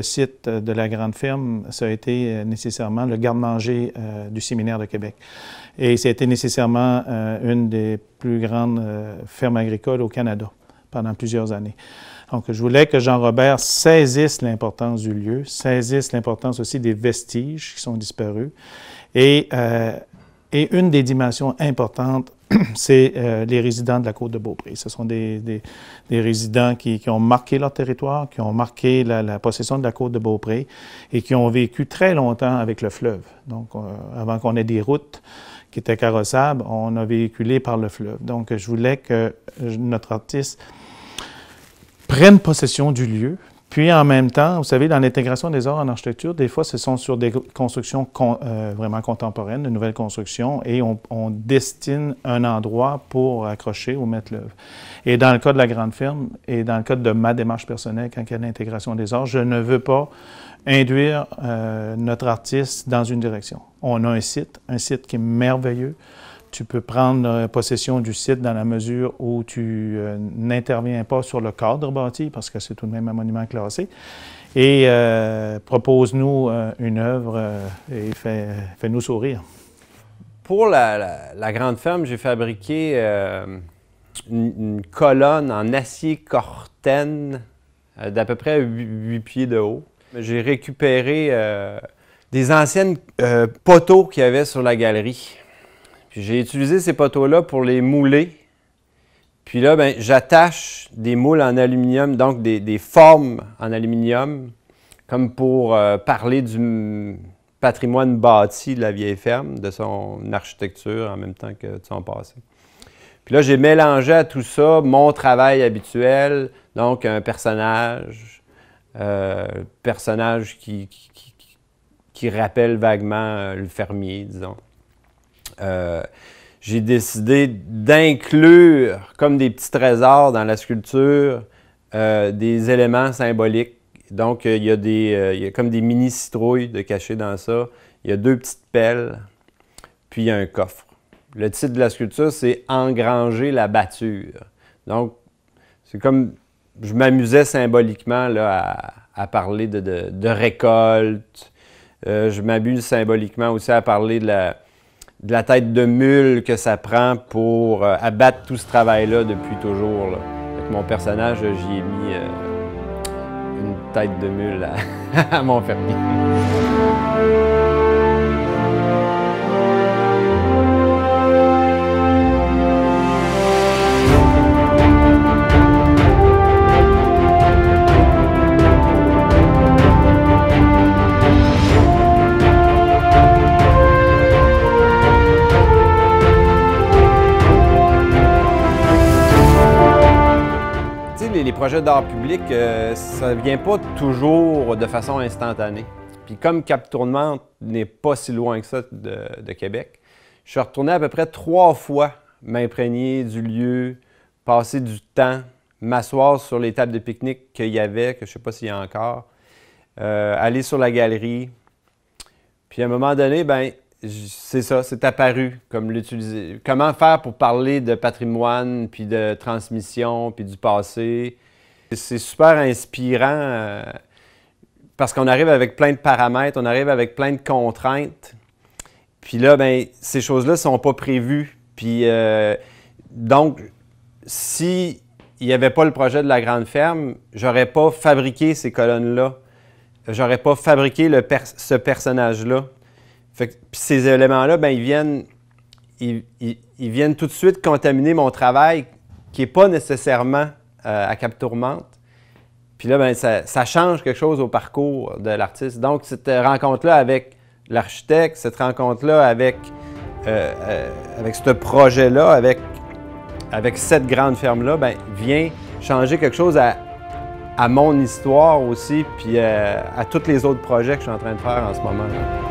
le site de la grande ferme, ça a été nécessairement le garde-manger du séminaire de Québec. Et ça a été nécessairement une des plus grandes fermes agricoles au Canada pendant plusieurs années. Donc, je voulais que Jean-Robert saisisse l'importance du lieu, saisisse l'importance aussi des vestiges qui sont disparus. Et une des dimensions importantes, c'est les résidents de la Côte-de-Beaupré. Ce sont des résidents qui ont marqué leur territoire, qui ont marqué la possession de la Côte-de-Beaupré et qui ont vécu très longtemps avec le fleuve. Donc, avant qu'on ait des routes qui étaient carrossables, on a véhiculé par le fleuve. Donc, je voulais que notre artiste prenne possession du lieu. Puis, en même temps, vous savez, dans l'intégration des arts en architecture, des fois, ce sont sur des constructions vraiment contemporaines, de nouvelles constructions, et on destine un endroit pour accrocher ou mettre l'œuvre. Et dans le cas de la grande ferme, et dans le cas de ma démarche personnelle, quand il y a l'intégration des arts, je ne veux pas induire notre artiste dans une direction. On a un site qui est merveilleux. Tu peux prendre possession du site dans la mesure où tu n'interviens pas sur le cadre bâti, parce que c'est tout de même un monument classé, et propose-nous une œuvre et fais-nous sourire. Pour la grande ferme, j'ai fabriqué une colonne en acier corten d'à peu près 8 pieds de haut. J'ai récupéré des anciennes poteaux qu'il y avait sur la galerie. Puis j'ai utilisé ces poteaux-là pour les mouler. Puis là, ben, j'attache des moules en aluminium, donc des formes en aluminium, comme pour parler du patrimoine bâti de la vieille ferme, de son architecture en même temps que de son passé. Puis là, j'ai mélangé à tout ça mon travail habituel, donc un personnage qui rappelle vaguement le fermier, disons. J'ai décidé d'inclure, comme des petits trésors dans la sculpture, des éléments symboliques. Donc, il y a comme des mini-citrouilles de cachées dans ça. Il y a 2 petites pelles, puis il y a un coffre. Le titre de la sculpture, c'est « Engranger la bâture ». Donc, c'est comme, je m'amusais symboliquement là, à parler de récolte. Je m'amuse symboliquement aussi à parler de la tête de mule que ça prend pour abattre tout ce travail-là depuis toujours. Là. Avec mon personnage, j'y ai mis une tête de mule à mon fermier. Les projets d'art public, ça ne vient pas toujours de façon instantanée. Puis comme Cap-Tourmente n'est pas si loin que ça de Québec, je suis retourné à peu près 3 fois m'imprégner du lieu, passer du temps, m'asseoir sur les tables de pique-nique qu'il y avait, que je ne sais pas s'il y a encore, aller sur la galerie. Puis à un moment donné, ben c'est ça, c'est apparu comme l'utiliser. Comment faire pour parler de patrimoine, puis de transmission, puis du passé. C'est super inspirant parce qu'on arrive avec plein de paramètres, on arrive avec plein de contraintes. Puis là, ben ces choses-là ne sont pas prévues. Puis donc, s'il n'y avait pas le projet de la grande ferme, j'aurais pas fabriqué ces colonnes-là. J'aurais pas fabriqué ce personnage-là. Puis ces éléments-là, ben, ils viennent tout de suite contaminer mon travail qui n'est pas nécessairement à Cap-Tourmente. Puis là, ben, ça change quelque chose au parcours de l'artiste. Donc, cette rencontre-là avec l'architecte, cette rencontre-là avec ce projet-là, avec cette grande ferme-là, ben, vient changer quelque chose à mon histoire aussi, puis à tous les autres projets que je suis en train de faire en ce moment-là.